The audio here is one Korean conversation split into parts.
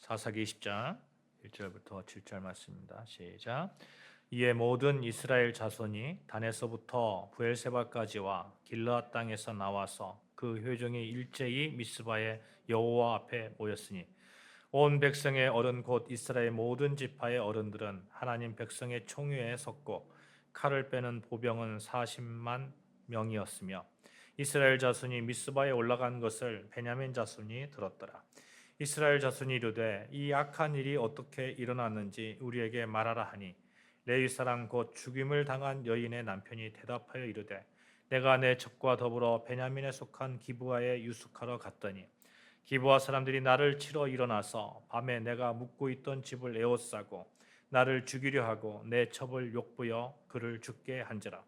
사사기 20장 1절부터 7절 말씀입니다. 시작. 이에 모든 이스라엘 자손이 단에서부터 브엘세바까지와 길르앗 땅에서 나와서 그 회중이 일제히 미스바의 여호와 앞에 모였으니 온 백성의 어른 곧 이스라엘 모든 지파의 어른들은 하나님 백성의 총회에 섰고 칼을 빼는 보병은 40만 명이었으며 이스라엘 자손이 미스바에 올라간 것을 베냐민 자손이 들었더라. 이스라엘 자손이 이르되 이 악한 일이 어떻게 일어났는지 우리에게 말하라 하니 레위 사람 곧 죽임을 당한 여인의 남편이 대답하여 이르되 내가 내 적과 더불어 베냐민에 속한 기브아에 유숙하러 갔더니 기브아 사람들이 나를 치러 일어나서 밤에 내가 묵고 있던 집을 에워싸고 나를 죽이려 하고 내 첩을 욕부여 그를 죽게 한지라.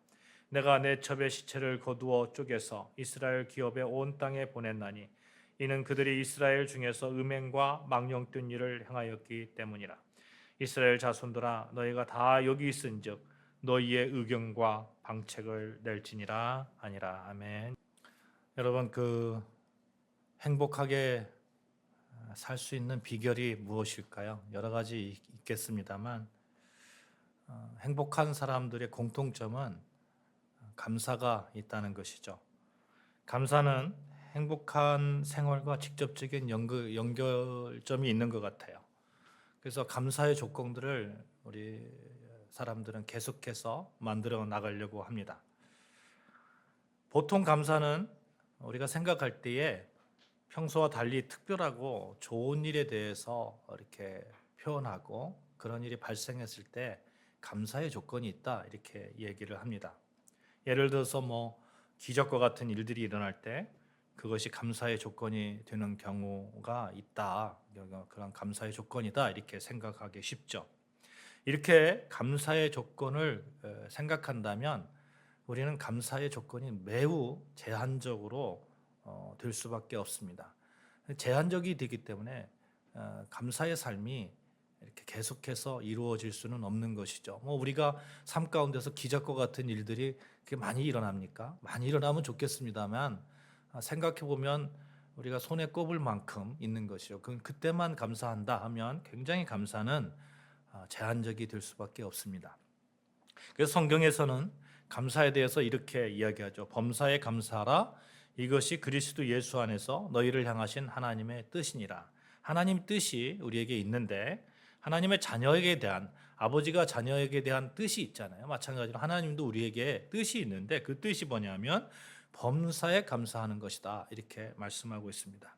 내가 내 첩의 시체를 거두어 쪼개서 이스라엘 기업의 온 땅에 보냈나니 이는 그들이 이스라엘 중에서 음행과 망령된 일을 행하였기 때문이라. 이스라엘 자손들아 너희가 다 여기 있은즉 너희의 의견과 방책을 낼지니라 아니라. 아멘. 여러분, 행복하게 살 수 있는 비결이 무엇일까요? 여러 가지 있겠습니다만 행복한 사람들의 공통점은 감사가 있다는 것이죠. 감사는 행복한 생활과 직접적인 연결점이 있는 것 같아요. 그래서 감사의 조건들을 우리 사람들은 계속해서 만들어 나가려고 합니다. 보통 감사는 우리가 생각할 때에 평소와 달리 특별하고 좋은 일에 대해서 이렇게 표현하고 그런 일이 발생했을 때 감사의 조건이 있다 이렇게 얘기를 합니다. 예를 들어서 기적과 같은 일들이 일어날 때 그것이 감사의 조건이 되는 경우가 있다. 그런 감사의 조건이다 이렇게 생각하기 쉽죠. 이렇게 감사의 조건을 생각한다면 우리는 감사의 조건이 매우 제한적으로 될 수밖에 없습니다. 제한적이 되기 때문에 감사의 삶이 이렇게 계속해서 이루어질 수는 없는 것이죠. 우리가 삶 가운데서 기적과 같은 일들이 많이 일어납니까? 많이 일어나면 좋겠습니다만 생각해 보면 우리가 손에 꼽을 만큼 있는 것이죠. 그때만 감사한다 하면 굉장히 감사는 제한적이 될 수밖에 없습니다. 그래서 성경에서는 감사에 대해서 이렇게 이야기하죠. 범사에 감사하라. 이것이 그리스도 예수 안에서 너희를 향하신 하나님의 뜻이니라. 하나님 뜻이 우리에게 있는데 하나님의 자녀에게 대한, 아버지가 자녀에게 대한 뜻이 있잖아요. 마찬가지로 하나님도 우리에게 뜻이 있는데 그 뜻이 뭐냐면 범사에 감사하는 것이다 이렇게 말씀하고 있습니다.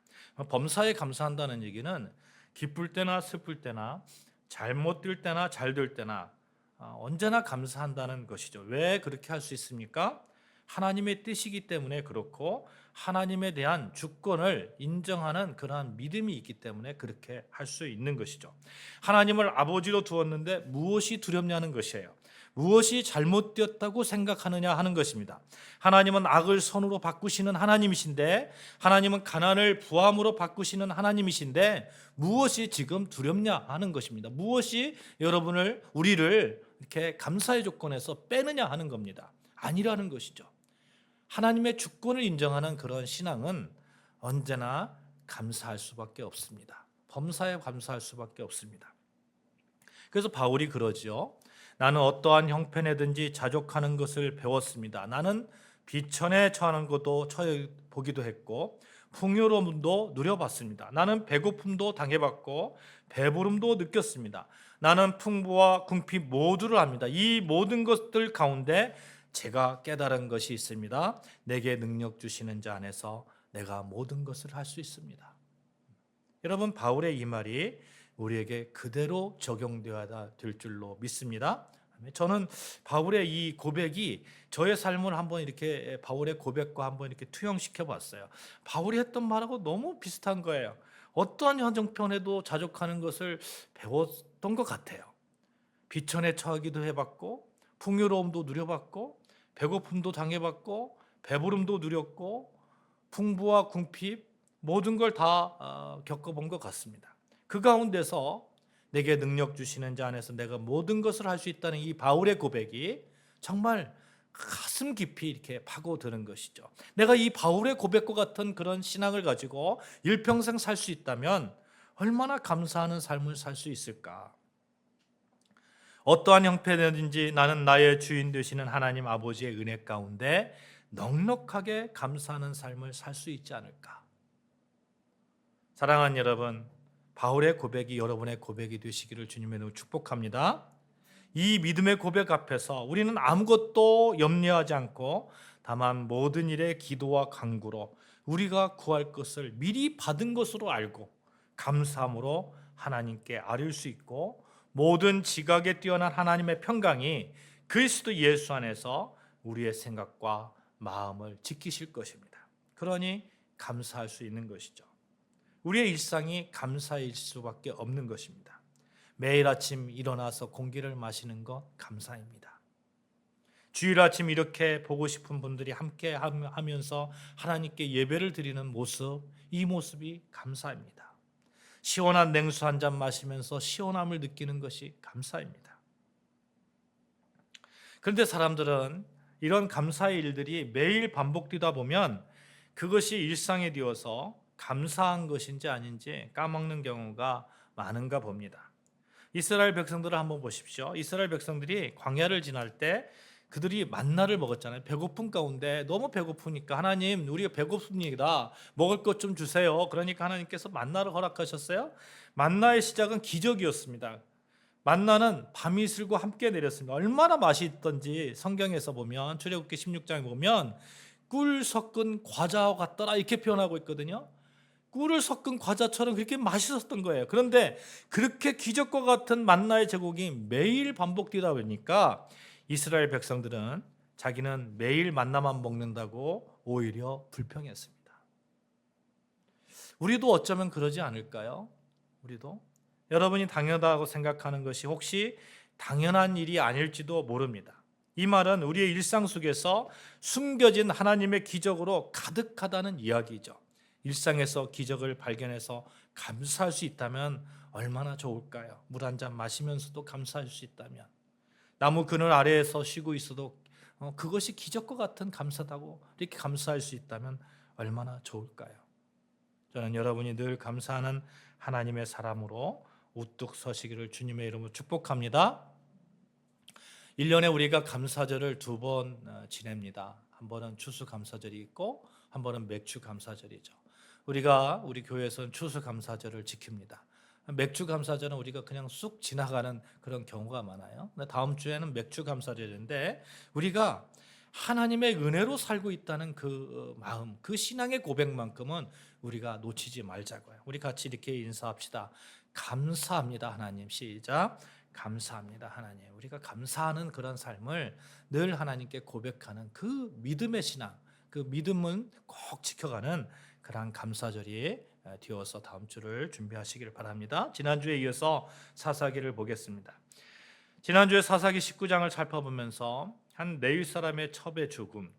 범사에 감사한다는 얘기는 기쁠 때나 슬플 때나 잘못 될 때나 잘 될 때나 언제나 감사한다는 것이죠. 왜 그렇게 할 수 있습니까? 하나님의 뜻이기 때문에 그렇고 하나님에 대한 주권을 인정하는 그러한 믿음이 있기 때문에 그렇게 할 수 있는 것이죠. 하나님을 아버지로 두었는데 무엇이 두렵냐는 것이에요. 무엇이 잘못되었다고 생각하느냐 하는 것입니다. 하나님은 악을 선으로 바꾸시는 하나님이신데, 하나님은 가난을 부함으로 바꾸시는 하나님이신데 무엇이 지금 두렵냐 하는 것입니다. 무엇이 우리를 이렇게 감사의 조건에서 빼느냐 하는 겁니다. 아니라는 것이죠. 하나님의 주권을 인정하는 그런 신앙은 언제나 감사할 수밖에 없습니다. 범사에 감사할 수밖에 없습니다. 그래서 바울이 그러죠. 나는 어떠한 형편에든지 자족하는 것을 배웠습니다. 나는 비천에 처하는 것도 처해보기도 했고 풍요로움도 누려봤습니다. 나는 배고픔도 당해봤고 배부름도 느꼈습니다. 나는 풍부와 궁핍 모두를 압니다. 이 모든 것들 가운데 제가 깨달은 것이 있습니다. 내게 능력 주시는 자 안에서 내가 모든 것을 할 수 있습니다. 여러분, 바울의 이 말이 우리에게 그대로 적용되어야 될 줄로 믿습니다. 저는 바울의 이 고백이 저의 삶을 한번 이렇게 바울의 고백과 한번 이렇게 투영시켜 봤어요. 바울이 했던 말하고 너무 비슷한 거예요. 어떠한 현정편에도 자족하는 것을 배웠던 것 같아요. 비천에 처하기도 해봤고 풍요로움도 누려봤고 배고픔도 당해봤고 배부름도 누렸고 풍부와 궁핍 모든 걸 다 겪어본 것 같습니다. 그 가운데서 내게 능력 주시는 자 안에서 내가 모든 것을 할 수 있다는 이 바울의 고백이 정말 가슴 깊이 이렇게 파고드는 것이죠. 내가 이 바울의 고백과 같은 그런 신앙을 가지고 일평생 살 수 있다면 얼마나 감사하는 삶을 살 수 있을까? 어떠한 형편이든지 나는 나의 주인 되시는 하나님 아버지의 은혜 가운데 넉넉하게 감사하는 삶을 살 수 있지 않을까? 사랑하는 여러분, 바울의 고백이 여러분의 고백이 되시기를 주님의 이름으로 축복합니다. 이 믿음의 고백 앞에서 우리는 아무것도 염려하지 않고 다만 모든 일에 기도와 간구로 우리가 구할 것을 미리 받은 것으로 알고 감사함으로 하나님께 아뢰올 수 있고, 모든 지각에 뛰어난 하나님의 평강이 그리스도 예수 안에서 우리의 생각과 마음을 지키실 것입니다. 그러니 감사할 수 있는 것이죠. 우리의 일상이 감사일 수밖에 없는 것입니다. 매일 아침 일어나서 공기를 마시는 것 감사입니다. 주일 아침 이렇게 보고 싶은 분들이 함께 하면서 하나님께 예배를 드리는 모습, 이 모습이 감사입니다. 시원한 냉수 한 잔 마시면서 시원함을 느끼는 것이 감사입니다. 그런데 사람들은 이런 감사의 일들이 매일 반복되다 보면 그것이 일상이 되어서 감사한 것인지 아닌지 까먹는 경우가 많은가 봅니다. 이스라엘 백성들을 한번 보십시오. 이스라엘 백성들이 광야를 지날 때 그들이 만나를 먹었잖아요. 배고픈 가운데 너무 배고프니까 하나님 우리가 배고픕니다. 먹을 것 좀 주세요. 그러니까 하나님께서 만나를 허락하셨어요. 만나의 시작은 기적이었습니다. 만나는 밤이슬과 함께 내렸습니다. 얼마나 맛있던지 성경에서 보면 출애굽기 16장에 보면 꿀 섞은 과자와 같더라 이렇게 표현하고 있거든요. 꿀을 섞은 과자처럼 그렇게 맛있었던 거예요. 그런데 그렇게 기적과 같은 만나의 제공이 매일 반복되다 보니까 이스라엘 백성들은 자기는 매일 만나만 먹는다고 오히려 불평했습니다. 우리도 어쩌면 그러지 않을까요? 우리도 여러분이 당연하다고 생각하는 것이 혹시 당연한 일이 아닐지도 모릅니다. 이 말은 우리의 일상 속에서 숨겨진 하나님의 기적으로 가득하다는 이야기죠. 일상에서 기적을 발견해서 감사할 수 있다면 얼마나 좋을까요? 물 한 잔 마시면서도 감사할 수 있다면, 나무 그늘 아래에서 쉬고 있어도 그것이 기적과 같은 감사다고 이렇게 감사할 수 있다면 얼마나 좋을까요? 저는 여러분이 늘 감사하는 하나님의 사람으로 우뚝 서시기를 주님의 이름으로 축복합니다. 1년에 우리가 감사절을 2번 지냅니다. 한 번은 추수감사절이 있고 한 번은 맥주감사절이죠. 우리가 우리 교회에서는 추수감사절을 지킵니다. 맥주감사절은 우리가 그냥 쑥 지나가는 그런 경우가 많아요. 다음 주에는 맥주감사절인데 우리가 하나님의 은혜로 살고 있다는 그 마음, 그 신앙의 고백만큼은 우리가 놓치지 말자고요. 우리 같이 이렇게 인사합시다. 감사합니다 하나님. 시작. 감사합니다 하나님. 우리가 감사하는 그런 삶을 늘 하나님께 고백하는 그 믿음의 신앙, 그 믿음은 꼭 지켜가는 그러한 감사절이 되어서 다음 주를 준비하시길 바랍니다. 지난주에 이어서 사사기를 보겠습니다. 지난주에 사사기 19장을 살펴보면서 한 레위 사람의 첩의 죽은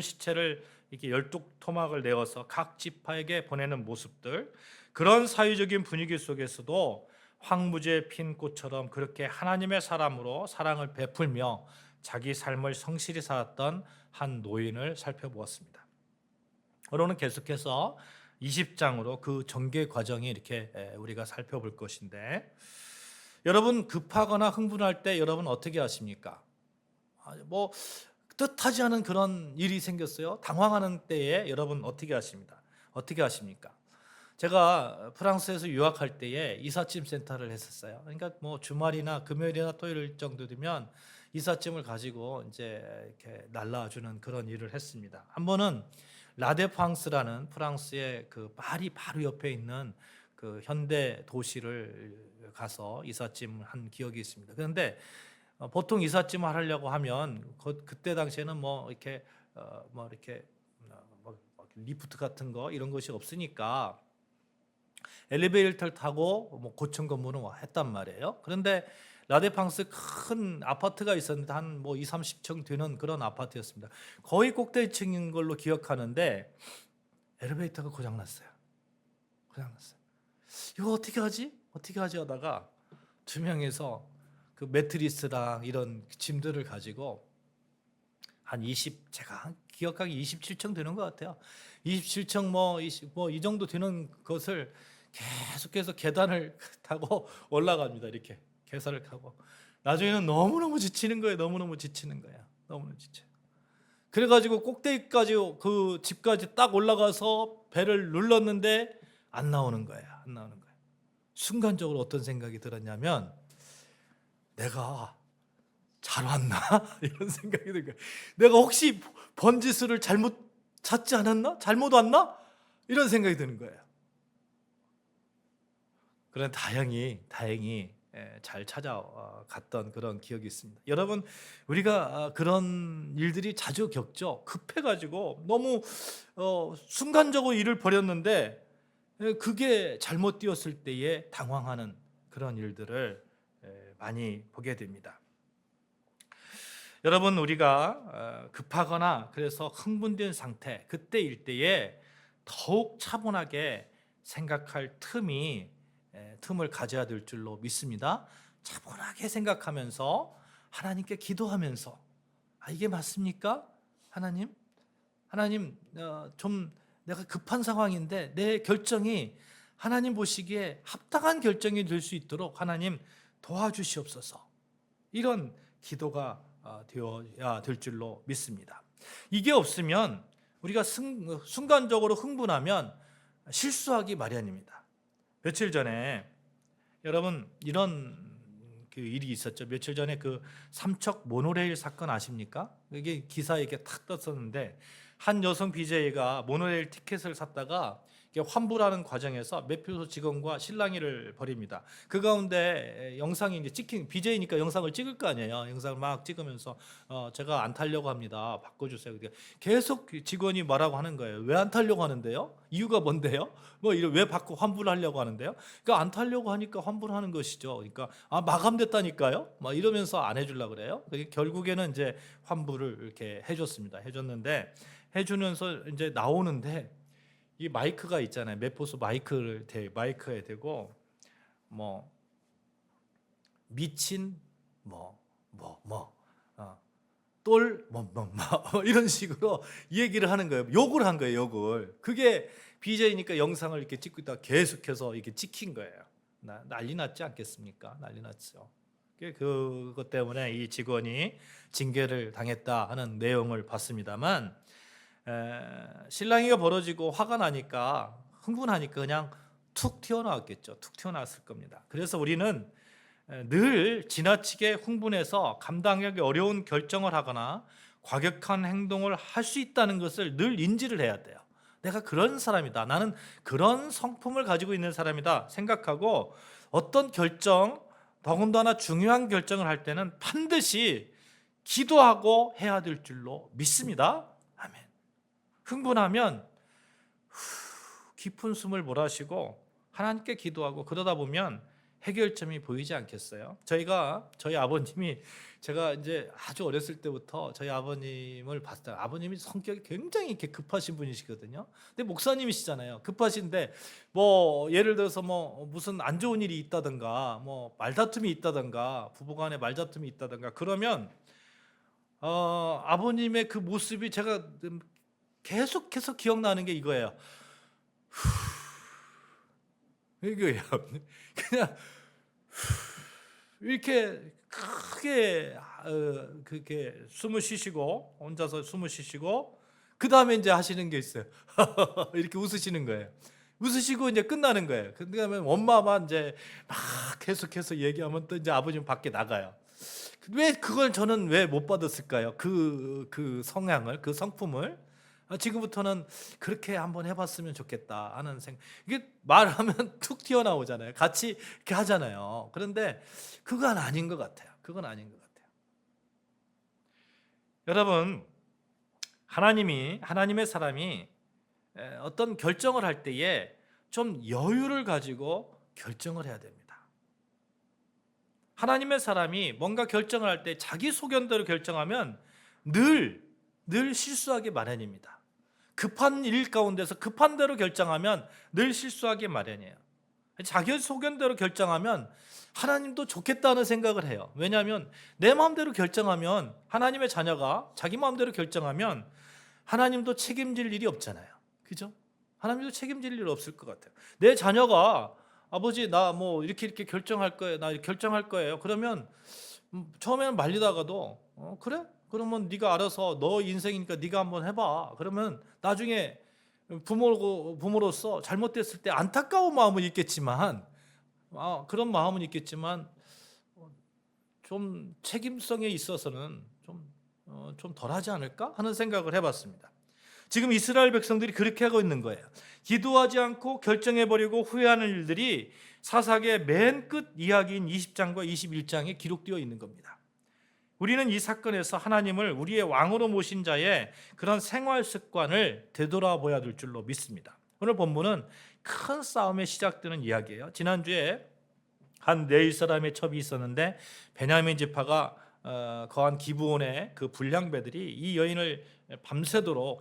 시체를 이렇게 12토막을 내어서 각 지파에게 보내는 모습들, 그런 사회적인 분위기 속에서도 황무지에 핀 꽃처럼 그렇게 하나님의 사람으로 사랑을 베풀며 자기 삶을 성실히 살았던 한 노인을 살펴보았습니다. 오늘은 계속해서 20장으로 그 전개 과정이 이렇게 우리가 살펴볼 것인데, 여러분 급하거나 흥분할 때 여러분 어떻게 하십니까? 뭐 뜻하지 않은 그런 일이 생겼어요. 당황하는 때에 여러분 어떻게 하십니까? 제가 프랑스에서 유학할 때에 이삿짐 센터를 했었어요. 그러니까 뭐 주말이나 금요일이나 토요일 정도 되면 이삿짐을 가지고 이제 이렇게 날라주는 그런 일을 했습니다. 한 번은 라데팡스라는 프랑스의 그 파리 바로 옆에 있는 그 현대 도시를 가서 이삿짐을 한 기억이 있습니다. 그런데 보통 이삿짐을 하려고 하면 그때 당시에는 뭐 이렇게 리프트 같은 거 이런 것이 없으니까 엘리베이터를 타고 뭐 고층 건물은 했단 말이에요. 그런데 라데팡스 큰 아파트가 있었는데 한 뭐 20, 30층 되는 그런 아파트였습니다. 거의 꼭대기층인 걸로 기억하는데 엘리베이터가 고장났어요. 이거 어떻게 하지 하다가 두 명이서 그 매트리스랑 이런 짐들을 가지고 제가 기억하기 27층 되는 것 같아요. 27층 뭐 이 정도 되는 것을 계속해서 계단을 타고 올라갑니다. 이렇게 계단을 타고. 나중에는 너무너무 지치는 거예요. 너무너무 지치는 거예요. 너무너무 지쳐요. 그래가지고 꼭대기까지 그 집까지 딱 올라가서 배를 눌렀는데 안 나오는 거예요. 안 나오는 거예요. 순간적으로 어떤 생각이 들었냐면 내가 잘 왔나? 이런 생각이 든 거예요. 내가 혹시 번지수를 잘못 찾지 않았나? 잘못 왔나? 이런 생각이 드는 거예요. 그런 다행히 잘 찾아갔던 그런 기억이 있습니다. 여러분, 우리가 그런 일들이 자주 겪죠. 급해가지고 너무 순간적으로 일을 벌였는데 그게 잘못 되었을 때에 당황하는 그런 일들을 많이 보게 됩니다. 여러분, 우리가 급하거나 그래서 흥분된 상태, 그때일 때에 더욱 차분하게 생각할 틈을 가져야 될 줄로 믿습니다. 차분하게 생각하면서 하나님께 기도하면서 이게 맞습니까? 하나님 좀 내가 급한 상황인데 내 결정이 하나님 보시기에 합당한 결정이 될 수 있도록 하나님 도와주시옵소서. 이런 기도가 되어야 될 줄로 믿습니다. 이게 없으면 우리가 순간적으로 흥분하면 실수하기 마련입니다. 며칠 전에 여러분 이런 그 일이 있었죠. 며칠 전에 그 삼척 모노레일 사건 아십니까? 이게 기사에 이렇게 탁 떴었는데 한 여성 BJ가 모노레일 티켓을 샀다가 환불하는 과정에서 매표소 직원과 실랑이를 벌입니다. 그 가운데 영상이 이제 찍힌 BJ니까 영상을 찍을 거 아니에요. 영상을 막 찍으면서 제가 안 타려고 합니다. 바꿔주세요. 계속 직원이 말하고 하는 거예요. 왜 안 타려고 하는데요? 이유가 뭔데요? 뭐 이래 왜 바꿔 환불하려고 하는데요? 그러니까 안 타려고 하니까 환불하는 것이죠. 그러니까 마감됐다니까요. 막 이러면서 안 해주려 그래요. 결국에는 이제 환불을 이렇게 해줬습니다. 해줬는데 해주면서 이제 나오는데. 이 마이크가 있잖아요. 매포소 마이크에 대고 뭐 미친 똘 이런 식으로 얘기를 하는 거예요. 욕을 한 거예요. 욕을. 그게 BJ니까 영상을 이렇게 찍고 있다가 계속해서 이렇게 찍힌 거예요. 난리 났지 않겠습니까? 난리 났죠. 그것 때문에 이 직원이 징계를 당했다 하는 내용을 봤습니다만 실랑이가 벌어지고 화가 나니까 흥분하니까 그냥 툭 튀어나왔겠죠. 툭 튀어나왔을 겁니다. 그래서 우리는 늘 지나치게 흥분해서 감당하기 어려운 결정을 하거나 과격한 행동을 할 수 있다는 것을 늘 인지를 해야 돼요. 내가 그런 사람이다. 나는 그런 성품을 가지고 있는 사람이다 생각하고 어떤 결정, 더군다나 중요한 결정을 할 때는 반드시 기도하고 해야 될 줄로 믿습니다. 아멘. 흥분하면 깊은 숨을 몰아쉬고 하나님께 기도하고 그러다 보면 해결점이 보이지 않겠어요? 저희 아버님이 제가 이제 아주 어렸을 때부터 저희 아버님을 봤어요. 아버님이 성격이 굉장히 이렇게 급하신 분이시거든요. 근데 목사님이시잖아요. 급하신데 뭐 예를 들어서 뭐 무슨 안 좋은 일이 있다든가 뭐 말다툼이 있다든가 부부간에 말다툼이 있다든가 그러면 아버님의 그 모습이 제가 계속해서 기억나는 게 이거예요. 이거예요. 그냥 이렇게 크게 그렇게 숨을 쉬시고 혼자서 숨을 쉬시고 그 다음에 이제 하시는 게 있어요. 이렇게 웃으시는 거예요. 웃으시고 이제 끝나는 거예요. 그다음에 엄마만 이제 막 계속해서 얘기하면 또 이제 아버님 밖에 나가요. 왜 그걸 저는 왜 못 받았을까요? 그 성향을, 그 성품을 지금부터는 그렇게 한번 해봤으면 좋겠다 하는 생각. 이게 말하면 툭 튀어나오잖아요. 같이 이렇게 하잖아요. 그런데 그건 아닌 것 같아요. 그건 아닌 것 같아요. 여러분, 하나님의 사람이 어떤 결정을 할 때에 좀 여유를 가지고 결정을 해야 됩니다. 하나님의 사람이 뭔가 결정을 할 때 자기 소견대로 결정하면 늘 실수하기 마련입니다. 급한 일 가운데서 급한 대로 결정하면 늘 실수하기 마련이에요. 자기 소견대로 결정하면 하나님도 좋겠다는 생각을 해요. 왜냐하면 내 마음대로 결정하면 하나님의 자녀가 자기 마음대로 결정하면 하나님도 책임질 일이 없잖아요. 그죠? 하나님도 책임질 일 없을 것 같아요. 내 자녀가 아버지 나 뭐 이렇게 결정할 거예요. 나 결정할 거예요. 그러면 처음에는 말리다가도 그래? 그러면 네가 알아서 너 인생이니까 네가 한번 해봐. 그러면 나중에 부모로서 잘못됐을 때 안타까운 마음은 있겠지만 그런 마음은 있겠지만 좀 책임성에 있어서는 좀 덜하지 않을까 하는 생각을 해봤습니다. 지금 이스라엘 백성들이 그렇게 하고 있는 거예요. 기도하지 않고 결정해버리고 후회하는 일들이 사사기의 맨 끝 이야기인 20장과 21장에 기록되어 있는 겁니다. 우리는 이 사건에서 하나님을 우리의 왕으로 모신 자의 그런 생활 습관을 되돌아봐야 될 줄로 믿습니다. 오늘 본문은 큰 싸움에 시작되는 이야기예요. 지난주에 한 네일 사람의 첩이 있었는데 베냐민 지파가 거한 기브온의 그 불량배들이 이 여인을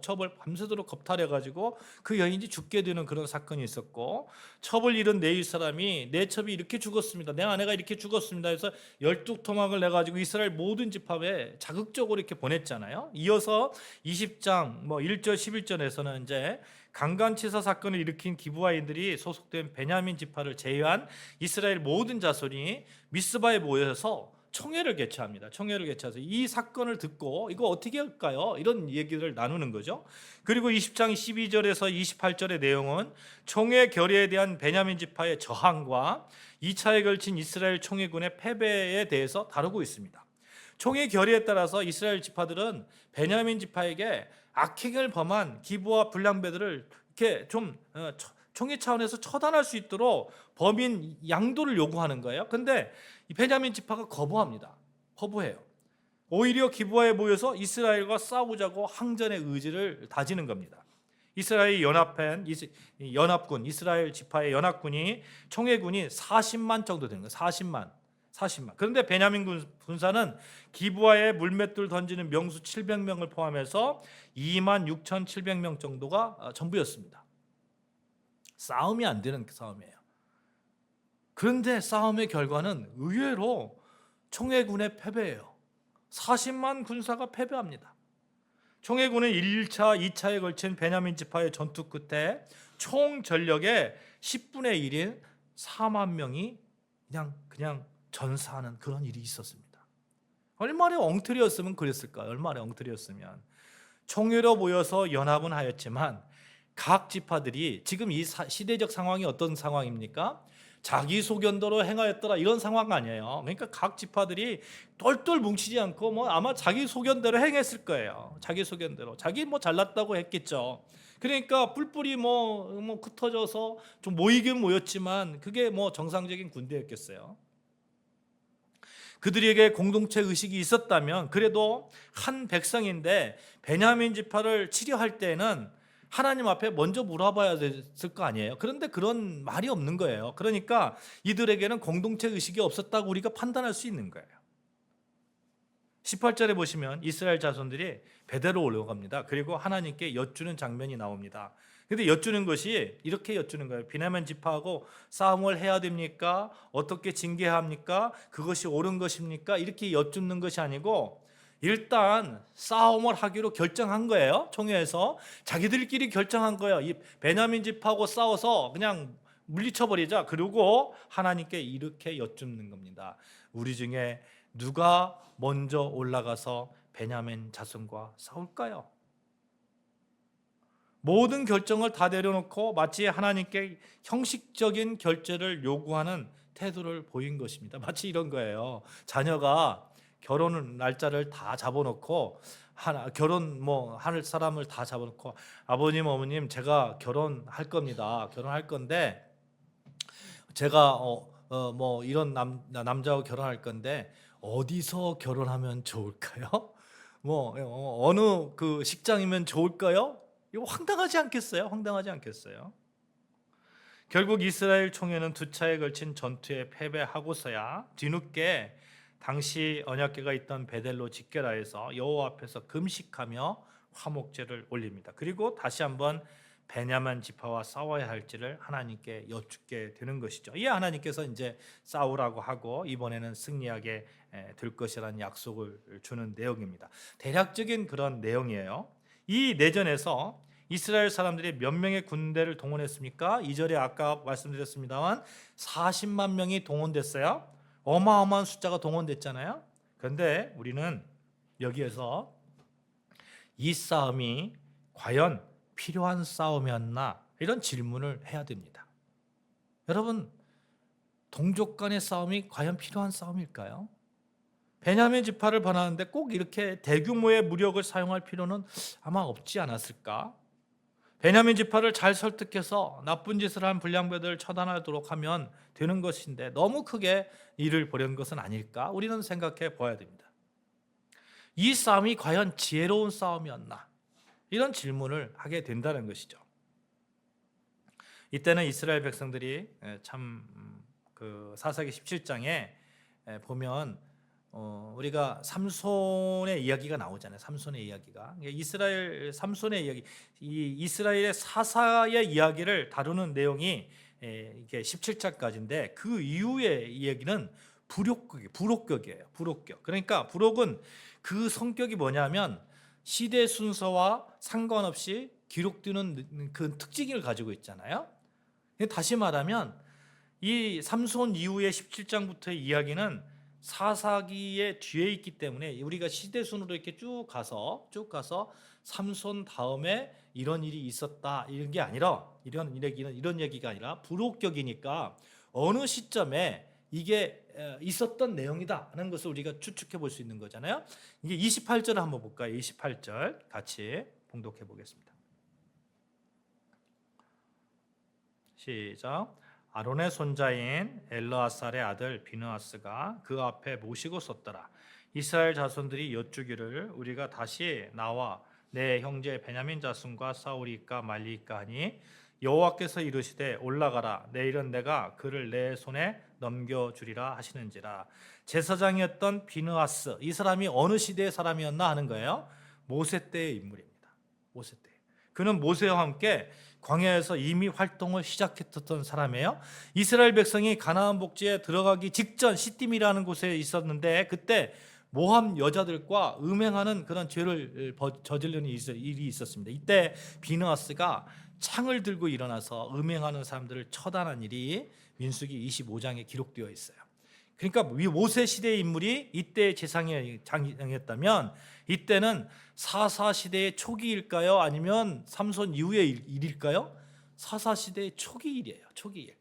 첩을 밤새도록 겁탈해 가지고 그 여인이 죽게 되는 그런 사건이 있었고, 첩을 잃은 네일 사람이 내 첩이 이렇게 죽었습니다, 내 아내가 이렇게 죽었습니다 해서 12토막을 내 가지고 이스라엘 모든 지파에 자극적으로 이렇게 보냈잖아요. 이어서 20장 1절 11절에서는 이제 강간치사 사건을 일으킨 기브아인들이 소속된 베냐민 지파를 제외한 이스라엘 모든 자손이 미스바에 모여서 총회를 개최합니다. 총회를 개최해서 이 사건을 듣고 이거 어떻게 할까요? 이런 얘기를 나누는 거죠. 그리고 20장 12절에서 28절의 내용은 총회 결의에 대한 베냐민 지파의 저항과 2차에 걸친 이스라엘 총회군의 패배에 대해서 다루고 있습니다. 총회 결의에 따라서 이스라엘 지파들은 베냐민 지파에게 악행을 범한 기브와 불량배들을 이렇게 좀 총회 차원에서 처단할 수 있도록 범인 양도를 요구하는 거예요. 근데 이 베냐민 지파가 거부해요. 오히려 기브아에 모여서 이스라엘과 싸우자고 항전의 의지를 다지는 겁니다. 이스라엘 연합군, 이스라엘 지파의 연합군이 총회군이 40만 정도 되는 거예요. 40만. 그런데 베냐민 군사는 기브아에 물맷돌 던지는 명수 700명을 포함해서 26,700명 정도가 전부였습니다. 싸움이 안 되는 싸움이에요. 그런데 싸움의 결과는 의외로 총회군의 패배예요. 40만 군사가 패배합니다. 총회군은 1차, 2차에 걸친 베냐민 지파의 전투 끝에 총 전력의 10분의 1인 4만 명이 그냥 전사하는 그런 일이 있었습니다. 얼마나 엉터리였으면 그랬을까요? 얼마나 엉터리였으면. 총회로 모여서 연합은 하였지만 각 지파들이 지금 이 시대적 상황이 어떤 상황입니까? 자기 소견대로 행하였더라 이런 상황 아니에요. 그러니까 각 지파들이 똘똘 뭉치지 않고 아마 자기 소견대로 행했을 거예요. 자기 소견대로 자기 잘났다고 했겠죠. 그러니까 뿔뿔이 흩어져서 좀 모이긴 모였지만 그게 정상적인 군대였겠어요. 그들에게 공동체 의식이 있었다면 그래도 한 백성인데 베냐민 지파를 치료할 때는 하나님 앞에 먼저 물어봐야 됐을 거 아니에요. 그런데 그런 말이 없는 거예요. 그러니까 이들에게는 공동체 의식이 없었다고 우리가 판단할 수 있는 거예요. 18절에 보시면 이스라엘 자손들이 베델로 올라갑니다. 그리고 하나님께 여쭈는 장면이 나옵니다. 근데 여쭈는 것이 이렇게 여쭈는 거예요. 베냐민 지파하고 싸움을 해야 됩니까? 어떻게 징계합니까? 그것이 옳은 것입니까? 이렇게 여쭙는 것이 아니고 일단 싸움을 하기로 결정한 거예요. 총회에서 자기들끼리 결정한 거예요. 이 베냐민 지파하고 싸워서 그냥 물리쳐버리자. 그리고 하나님께 이렇게 여쭙는 겁니다. 우리 중에 누가 먼저 올라가서 베냐민 자손과 싸울까요? 모든 결정을 다 내려놓고 마치 하나님께 형식적인 결제를 요구하는 태도를 보인 것입니다. 마치 이런 거예요. 자녀가 결혼 날짜를 다 잡아놓고 할 사람을 다 잡아놓고 아버님 어머님 제가 결혼할 겁니다. 결혼할 건데 제가 이런 남자하고 결혼할 건데 어디서 결혼하면 좋을까요? 어느 그 식장이면 좋을까요? 이거 황당하지 않겠어요? 황당하지 않겠어요? 결국 이스라엘 총회는 두 차에 걸친 전투에 패배하고서야 뒤늦게 당시 언약궤가 있던 베델로 직결하여서 여호와 앞에서 금식하며 화목제를 올립니다. 그리고 다시 한번 베냐민 지파와 싸워야 할지를 하나님께 여쭙게 되는 것이죠. 이에 하나님께서 이제 싸우라고 하고 이번에는 승리하게 될 것이라는 약속을 주는 내용입니다. 대략적인 그런 내용이에요. 이 내전에서 이스라엘 사람들이 몇 명의 군대를 동원했습니까? 2절에 아까 말씀드렸습니다만 40만 명이 동원됐어요. 어마어마한 숫자가 동원됐잖아요. 그런데 우리는 여기에서 이 싸움이 과연 필요한 싸움이었나 이런 질문을 해야 됩니다. 여러분, 동족 간의 싸움이 과연 필요한 싸움일까요? 베냐민 지파를 번하는데 꼭 이렇게 대규모의 무력을 사용할 필요는 아마 없지 않았을까? 베냐민 지파를 잘 설득해서 나쁜 짓을 한 불량배들을 처단하도록 하면 되는 것인데 너무 크게 일을 벌인 것은 아닐까? 우리는 생각해 봐야 됩니다. 이 싸움이 과연 지혜로운 싸움이었나? 이런 질문을 하게 된다는 것이죠. 이때는 이스라엘 백성들이 그 사사기 17장에 보면 우리가 삼손의 이야기가 나오잖아요. 삼손의 이야기가 이스라엘 삼손의 이야기, 이 이스라엘의 사사의 이야기를 다루는 내용이 이게 17장까지인데 그 이후의 이야기는 부록격이에요. 부록격. 그러니까 부록은 그 성격이 뭐냐면 시대 순서와 상관없이 기록되는 그 특징을 가지고 있잖아요. 다시 말하면 이 삼손 이후의 17장부터의 이야기는 사사기의 뒤에 있기 때문에 우리가 시대 순으로 이렇게 쭉 가서 삼손 다음에 이런 일이 있었다 이런 게 아니라 이런 얘기가 아니라 부록격이니까 어느 시점에 이게 있었던 내용이다 하는 것을 우리가 추측해 볼 수 있는 거잖아요. 이게 28절 한번 볼까요? 28절 같이 봉독해 보겠습니다. 시작. 아론의 손자인 엘르아살의 아들 비느하스가 그 앞에 모시고 섰더라. 이스라엘 자손들이 여쭈기를 우리가 다시 나와 내 형제 베냐민 자손과 싸우리까 말리까 하니 여호와께서 이르시되 올라가라. 내일은 내가 그를 내 손에 넘겨주리라 하시는지라. 제사장이었던 비느하스, 이 사람이 어느 시대의 사람이었나 하는 거예요. 모세 때의 인물입니다. 모세 때. 그는 모세와 함께 광야에서 이미 활동을 시작했던 사람이에요. 이스라엘 백성이 가나안 복지에 들어가기 직전 시딤이라는 곳에 있었는데 그때 모함 여자들과 음행하는 그런 죄를 저지르는 일이 있었습니다. 이때 비느하스가 창을 들고 일어나서 음행하는 사람들을 처단한 일이 민수기 25장에 기록되어 있어요. 그러니까 모세 시대의 인물이 이때 제사장이었다면 이때는 사사 시대의 초기일까요? 아니면 삼손 이후의 일일까요? 사사 시대의 초기 일이에요. 초기 일.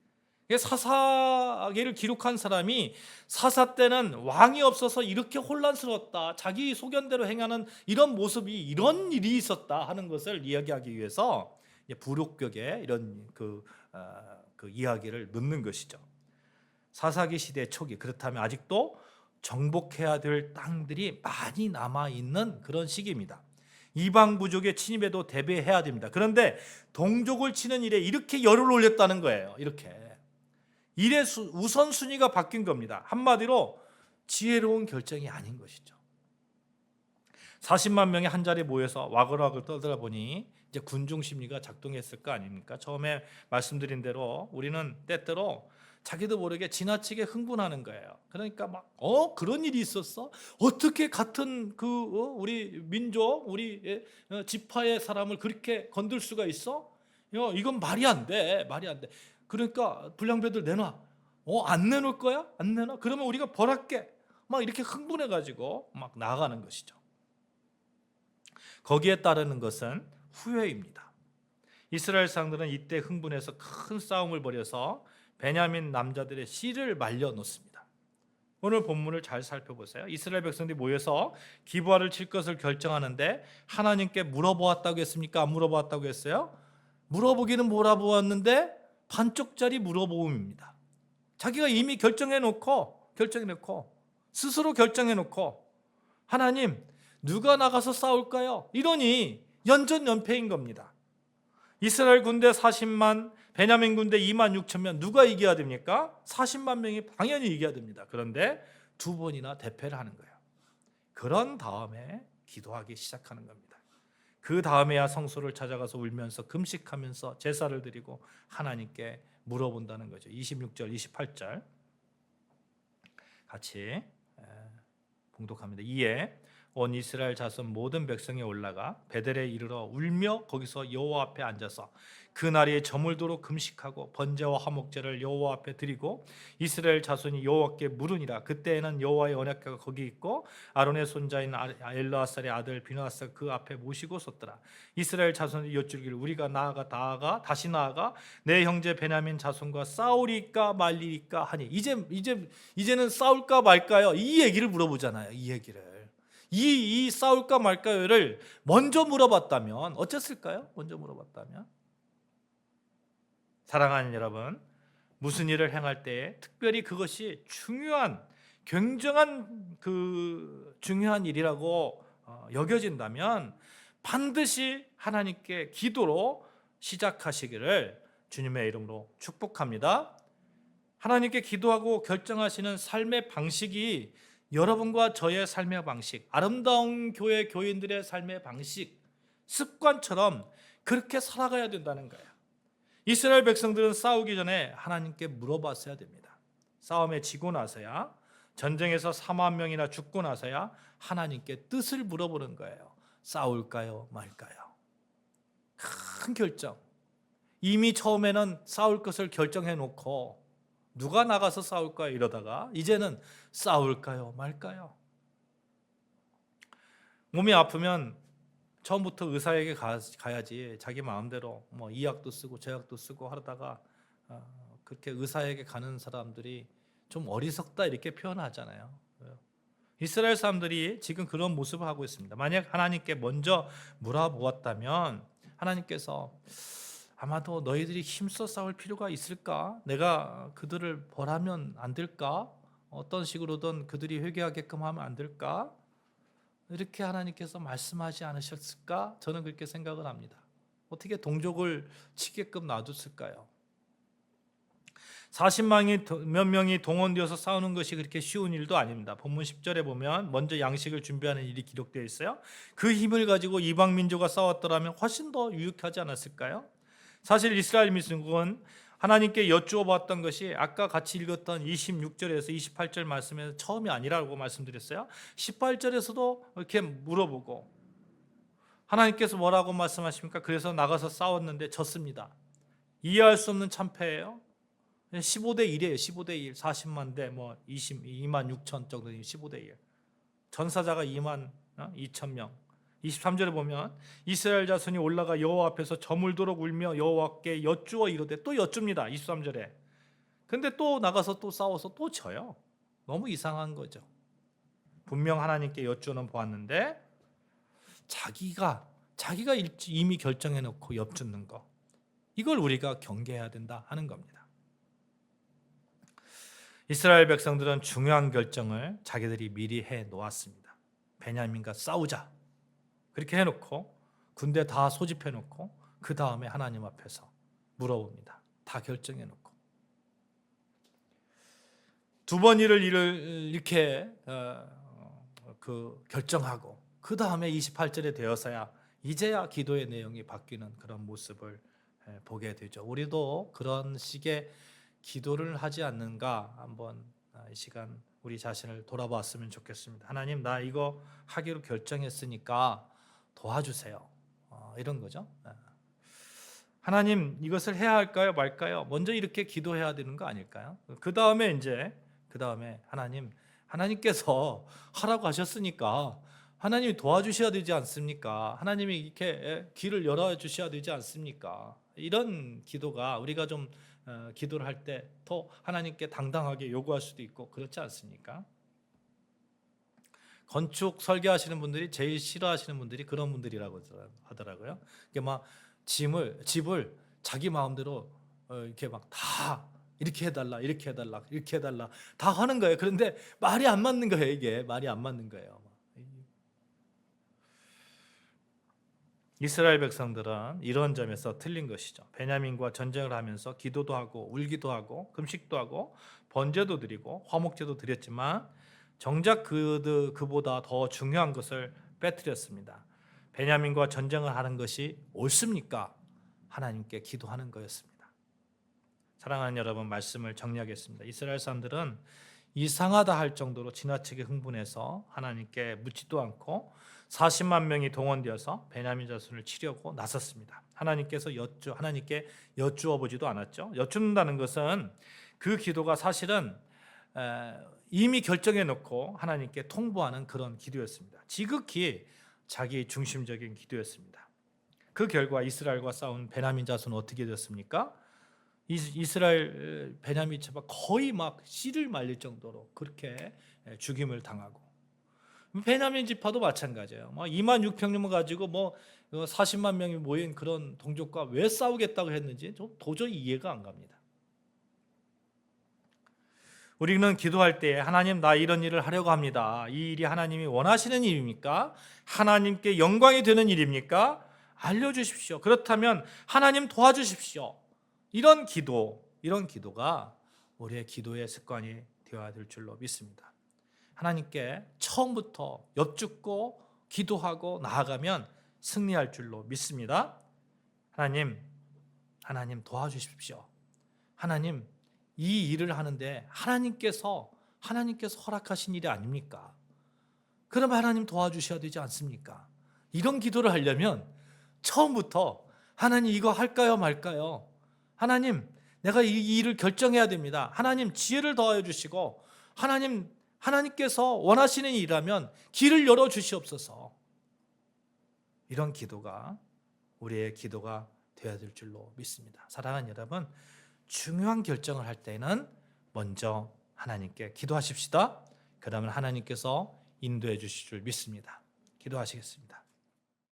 사사기를 기록한 사람이 사사 때는 왕이 없어서 이렇게 혼란스러웠다. 자기 소견대로 행하는 이런 모습이 이런 일이 있었다 하는 것을 이야기하기 위해서 부록격에 이런 그 이야기를 넣는 것이죠. 사사기 시대 초기, 그렇다면 아직도 정복해야 될 땅들이 많이 남아있는 그런 시기입니다. 이방 부족의 침입에도 대비해야 됩니다. 그런데 동족을 치는 일에 이렇게 열을 올렸다는 거예요. 이렇게 일의 우선순위가 바뀐 겁니다. 한마디로 지혜로운 결정이 아닌 것이죠. 40만 명이 한 자리에 모여서 와글와글 떠들어 보니 이제 군중 심리가 작동했을 거 아닙니까? 처음에 말씀드린 대로 우리는 때때로 자기도 모르게 지나치게 흥분하는 거예요. 그러니까 막 그런 일이 있었어? 어떻게 같은 우리 민족, 우리 지파의 사람을 그렇게 건들 수가 있어? 이건 말이 안 돼. 말이 안 돼. 그러니까 불량배들 내놔. 안 내놓을 거야? 안 내놔? 그러면 우리가 벌할게. 막 이렇게 흥분해 가지고 막 나가는 것이죠. 거기에 따르는 것은 후회입니다. 이스라엘 사람들은 이때 흥분해서 큰 싸움을 벌여서 베냐민 남자들의 씨를 말려 놓습니다. 오늘 본문을 잘 살펴보세요. 이스라엘 백성들이 모여서 기브아를 칠 것을 결정하는데 하나님께 물어보았다고 했습니까? 안 물어보았다고 했어요? 물어보기는 물어보았는데 반쪽짜리 물어보음입니다. 자기가 이미 결정해 놓고 스스로 결정해 놓고 하나님 누가 나가서 싸울까요? 이러니 연전연패인 겁니다. 이스라엘 군대 40만, 베냐민 군대 2만 6천 명, 누가 이겨야 됩니까? 40만 명이 당연히 이겨야 됩니다. 그런데 두 번이나 대패를 하는 거예요. 그런 다음에 기도하기 시작하는 겁니다. 그 다음에야 성소를 찾아가서 울면서 금식하면서 제사를 드리고 하나님께 물어본다는 거죠. 26절, 28절 같이 봉독합니다. 이에 온 이스라엘 자손 모든 백성이 올라가 베델에 이르러 울며 거기서 여호와 앞에 앉아서 그날이 저물도록 금식하고 번제와 화목제를 여호와 앞에 드리고 이스라엘 자손이 여호와께 물으니라. 그때에는 여호와의 언약궤가 거기 있고 아론의 손자인 엘르아살의 아들 비느하스가 그 앞에 모시고 섰더라. 이스라엘 자손이 여쭈기를 우리가 다시 나아가 내 형제 베냐민 자손과 싸우리까 말리리까 하니 이제는 싸울까 말까요? 이 얘기를 물어보잖아요. 이 얘기를 이 싸울까 말까요를 먼저 물어봤다면 어땠을까요? 먼저 물어봤다면 사랑하는 여러분, 무슨 일을 행할 때에 특별히 그것이 굉장한 중요한 일이라고 여겨진다면 반드시 하나님께 기도로 시작하시기를 주님의 이름으로 축복합니다. 하나님께 기도하고 결정하시는 삶의 방식이 여러분과 저의 삶의 방식, 아름다운 교회 교인들의 삶의 방식, 습관처럼 그렇게 살아가야 된다는 거예요. 이스라엘 백성들은 싸우기 전에 하나님께 물어봤어야 됩니다. 싸움에 지고 나서야, 전쟁에서 4만 명이나 죽고 나서야 하나님께 뜻을 물어보는 거예요. 싸울까요 말까요? 큰 결정. 이미 처음에는 싸울 것을 결정해 놓고 누가 나가서 싸울까요 이러다가 이제는 싸울까요 말까요? 몸이 아프면 처음부터 의사에게 가야지 자기 마음대로 뭐 이 약도 쓰고 저 약도 쓰고 하다가 그렇게 의사에게 가는 사람들이 좀 어리석다 이렇게 표현하잖아요. 이스라엘 사람들이 지금 그런 모습을 하고 있습니다. 만약 하나님께 먼저 물어보았다면 하나님께서 아마도 너희들이 힘써 싸울 필요가 있을까? 내가 그들을 벌하면 안 될까? 어떤 식으로든 그들이 회개하게끔 하면 안 될까? 이렇게 하나님께서 말씀하지 않으셨을까? 저는 그렇게 생각을 합니다. 어떻게 동족을 치게끔 놔뒀을까요? 40만 몇 명이 동원되어서 싸우는 것이 그렇게 쉬운 일도 아닙니다. 본문 10절에 보면 먼저 양식을 준비하는 일이 기록되어 있어요. 그 힘을 가지고 이방 민족과 싸웠더라면 훨씬 더 유익하지 않았을까요? 사실 이스라엘 민족은 하나님께 여쭈어 봤던 것이 아까 같이 읽었던 26절에서 28절 말씀에서 처음이 아니라고 말씀드렸어요. 18절에서도 이렇게 물어보고 하나님께서 뭐라고 말씀하십니까? 그래서 나가서 싸웠는데 졌습니다. 이해할 수 없는 참패예요. 15대 1이에요. 15대 1. 40만 대 22만 6천 정도 15대 1. 전사자가 2만 2천 명. 23절에 보면 이스라엘 자손이 올라가 여호와 앞에서 저물도록 울며 여호와께 여쭈어 이르되 또 여쭙니다. 23절에. 근데 또 나가서 또 싸워서 또 져요. 너무 이상한 거죠. 분명 하나님께 여쭈어는 보았는데 자기가 이미 결정해 놓고 엿듣는 거. 이걸 우리가 경계해야 된다 하는 겁니다. 이스라엘 백성들은 중요한 결정을 자기들이 미리 해 놓았습니다. 베냐민과 싸우자. 그렇게 해놓고 군대 다 소집해놓고 그 다음에 하나님 앞에서 물어봅니다. 다 결정해놓고 두 번 일을 이렇게 결정하고 그 다음에 28절에 되어서야 이제야 기도의 내용이 바뀌는 그런 모습을 보게 되죠. 우리도 그런 식의 기도를 하지 않는가 한번 이 시간 우리 자신을 돌아봤으면 좋겠습니다. 하나님, 나 이거 하기로 결정했으니까 도와주세요. 이런 거죠. 하나님, 이것을 해야 할까요, 말까요? 먼저 이렇게 기도해야 되는 거 아닐까요? 그 다음에 하나님께서 하라고 하셨으니까 하나님이 도와주셔야 되지 않습니까? 하나님이 이렇게 길을 열어주셔야 되지 않습니까? 이런 기도가 우리가 좀 기도를 할 때 더 하나님께 당당하게 요구할 수도 있고 그렇지 않습니까? 건축 설계하시는 분들이 제일 싫어하시는 분들이 그런 분들이라고 하더라고요. 이게 막 집을 자기 마음대로 이렇게 막 다 이렇게 해달라, 이렇게 해달라, 이렇게 해달라 다 하는 거예요. 그런데 말이 안 맞는 거예요. 이게 말이 안 맞는 거예요. 이스라엘 백성들은 이런 점에서 틀린 것이죠. 베냐민과 전쟁을 하면서 기도도 하고 울기도 하고 금식도 하고 번제도 드리고 화목제도 드렸지만 정작 그보다 더 중요한 것을 빼뜨렸습니다. 베냐민과 전쟁을 하는 것이 옳습니까? 하나님께 기도하는 거였습니다. 사랑하는 여러분, 말씀을 정리하겠습니다. 이스라엘 사람들은 이상하다 할 정도로 지나치게 흥분해서 하나님께 묻지도 않고 40만 명이 동원되어서 베냐민 자손을 치려고 나섰습니다. 하나님께 여쭈어 보지도 않았죠. 여쭙는다는 것은 그 기도가 사실은 이미 결정해 놓고 하나님께 통보하는 그런 기도였습니다. 지극히 자기 중심적인 기도였습니다. 그 결과 이스라엘과 싸운 베냐민 자손은 어떻게 됐습니까? 이스라엘 베냐민 지파 거의 막 씨를 말릴 정도로 그렇게 죽임을 당하고, 베냐민 지파도 마찬가지예요. 2만 6천명을 가지고 40만 명이 모인 그런 동족과 왜 싸우겠다고 했는지 좀 도저히 이해가 안 갑니다. 우리는 기도할 때 하나님, 나 이런 일을 하려고 합니다. 이 일이 하나님이 원하시는 일입니까? 하나님께 영광이 되는 일입니까? 알려주십시오. 그렇다면 하나님 도와주십시오. 이런 기도가 우리의 기도의 습관이 되어야 될 줄로 믿습니다. 하나님께 처음부터 엽죽고 기도하고 나아가면 승리할 줄로 믿습니다. 하나님 도와주십시오. 하나님, 이 일을 하는데 하나님께서 허락하신 일이 아닙니까? 그러면 하나님 도와주셔야 되지 않습니까? 이런 기도를 하려면 처음부터 하나님 이거 할까요 말까요? 하나님, 내가 이 일을 결정해야 됩니다. 하나님 지혜를 더하여 주시고 하나님께서 원하시는 일이라면 길을 열어 주시옵소서. 이런 기도가 우리의 기도가 되어야 될 줄로 믿습니다. 사랑하는 여러분, 중요한 결정을 할 때는 먼저 하나님께 기도하십시다. 그러면 하나님께서 인도해 주실 줄 믿습니다. 기도하시겠습니다.